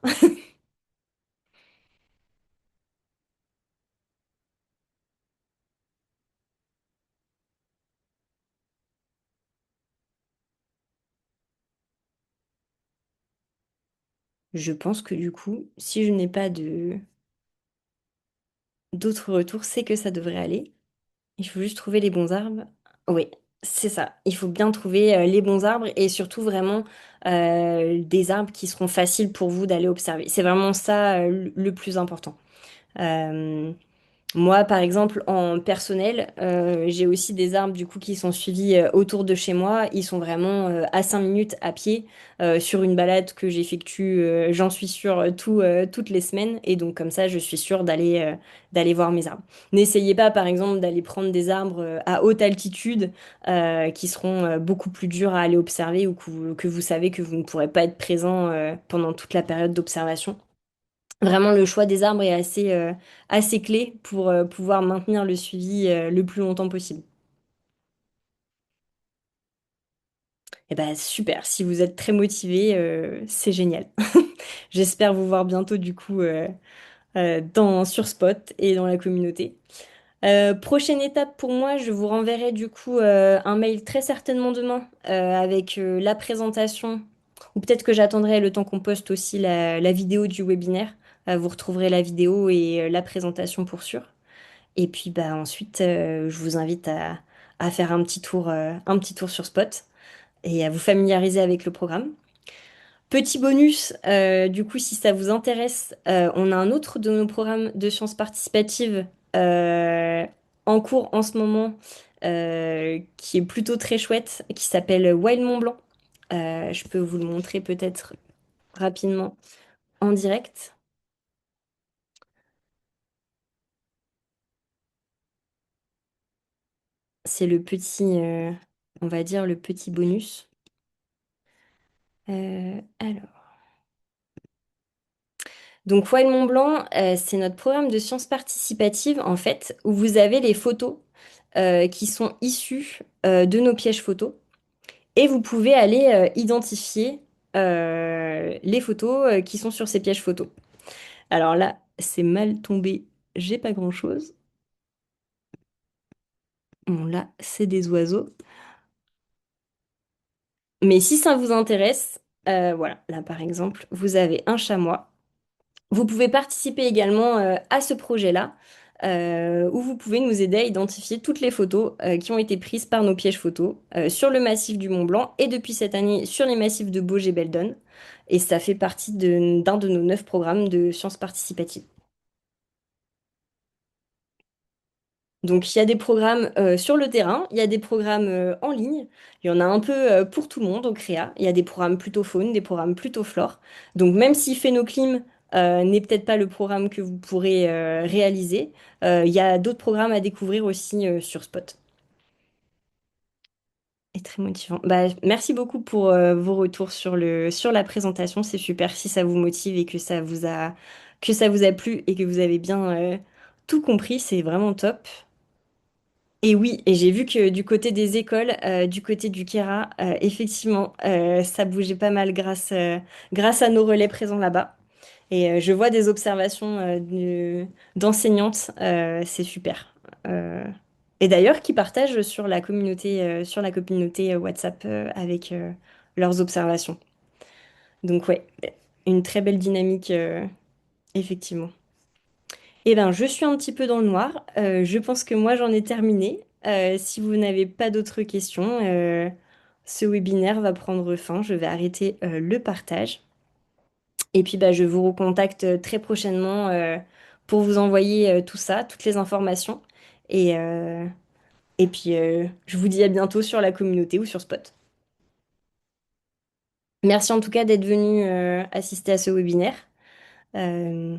A: Je pense que du coup, si je n'ai pas de d'autres retours, c'est que ça devrait aller. Il faut juste trouver les bons arbres. Oui, c'est ça. Il faut bien trouver les bons arbres et surtout vraiment des arbres qui seront faciles pour vous d'aller observer. C'est vraiment ça le plus important. Euh, Moi, par exemple, en personnel, j'ai aussi des arbres du coup qui sont suivis autour de chez moi. Ils sont vraiment à 5 minutes à pied sur une balade que j'effectue, j'en suis sûre, toutes les semaines. Et donc comme ça, je suis sûre d'aller voir mes arbres. N'essayez pas, par exemple, d'aller prendre des arbres à haute altitude qui seront beaucoup plus durs à aller observer ou que vous savez que vous ne pourrez pas être présent pendant toute la période d'observation. Vraiment, le choix des arbres est assez clé pour pouvoir maintenir le suivi le plus longtemps possible. Et ben super, si vous êtes très motivé, c'est génial. J'espère vous voir bientôt du coup sur Spot et dans la communauté. Prochaine étape pour moi, je vous renverrai du coup un mail très certainement demain avec la présentation, ou peut-être que j'attendrai le temps qu'on poste aussi la vidéo du webinaire. Vous retrouverez la vidéo et la présentation pour sûr. Et puis bah ensuite, je vous invite à faire un petit tour sur Spot et à vous familiariser avec le programme. Petit bonus, du coup, si ça vous intéresse, on a un autre de nos programmes de sciences participatives euh, en cours en ce moment, qui est plutôt très chouette, qui s'appelle Wild Mont Blanc. Je peux vous le montrer peut-être rapidement en direct. C'est on va dire le petit bonus. Alors. Donc, Wild Mont Blanc, c'est notre programme de sciences participatives, en fait, où vous avez les photos qui sont issues de nos pièges photos. Et vous pouvez aller identifier les photos qui sont sur ces pièges photos. Alors là, c'est mal tombé, j'ai pas grand-chose. Bon, là, c'est des oiseaux. Mais si ça vous intéresse, voilà, là par exemple, vous avez un chamois. Vous pouvez participer également à ce projet-là, où vous pouvez nous aider à identifier toutes les photos qui ont été prises par nos pièges photos sur le massif du Mont Blanc et depuis cette année sur les massifs de Bauge et Beldon. Et ça fait partie d'un de nos 9 programmes de sciences participatives. Donc il y a des programmes sur le terrain, il y a des programmes en ligne, il y en a un peu pour tout le monde au CREA. Il y a des programmes plutôt faune, des programmes plutôt flore. Donc même si Phénoclim n'est peut-être pas le programme que vous pourrez réaliser, il y a d'autres programmes à découvrir aussi sur Spot. Et très motivant. Bah, merci beaucoup pour vos retours sur la présentation. C'est super si ça vous motive et que ça vous a plu et que vous avez bien tout compris. C'est vraiment top. Et oui, et j'ai vu que du côté des écoles, du côté du Kera, effectivement, ça bougeait pas mal grâce à nos relais présents là-bas. Et je vois des observations d'enseignantes, c'est super. Euh, et d'ailleurs, qui partagent sur la communauté WhatsApp avec leurs observations. Donc ouais, une très belle dynamique, effectivement. Eh ben, je suis un petit peu dans le noir. Je pense que moi, j'en ai terminé. Si vous n'avez pas d'autres questions, ce webinaire va prendre fin. Je vais arrêter le partage. Et puis, bah, je vous recontacte très prochainement pour vous envoyer tout ça, toutes les informations. Et, euh, et puis, je vous dis à bientôt sur la communauté ou sur Spot. Merci en tout cas d'être venu assister à ce webinaire. Euh,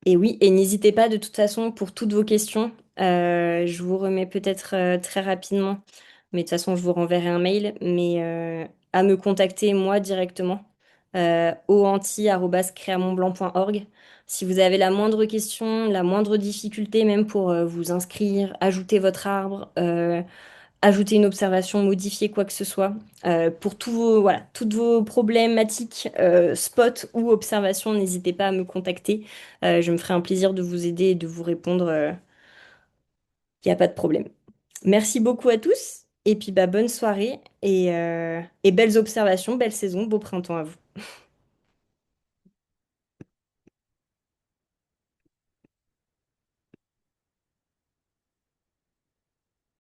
A: Et oui, et n'hésitez pas de toute façon pour toutes vos questions. Je vous remets peut-être très rapidement, mais de toute façon, je vous renverrai un mail, mais à me contacter moi directement. oanti@creamontblanc.org. Si vous avez la moindre question, la moindre difficulté, même pour vous inscrire, ajouter votre arbre, ajouter une observation, modifier quoi que ce soit, pour voilà, toutes vos problématiques, spot ou observation, n'hésitez pas à me contacter. Je me ferai un plaisir de vous aider et de vous répondre. Il n'y a pas de problème. Merci beaucoup à tous. Et puis bah, bonne soirée et belles observations, belle saison, beau printemps à vous.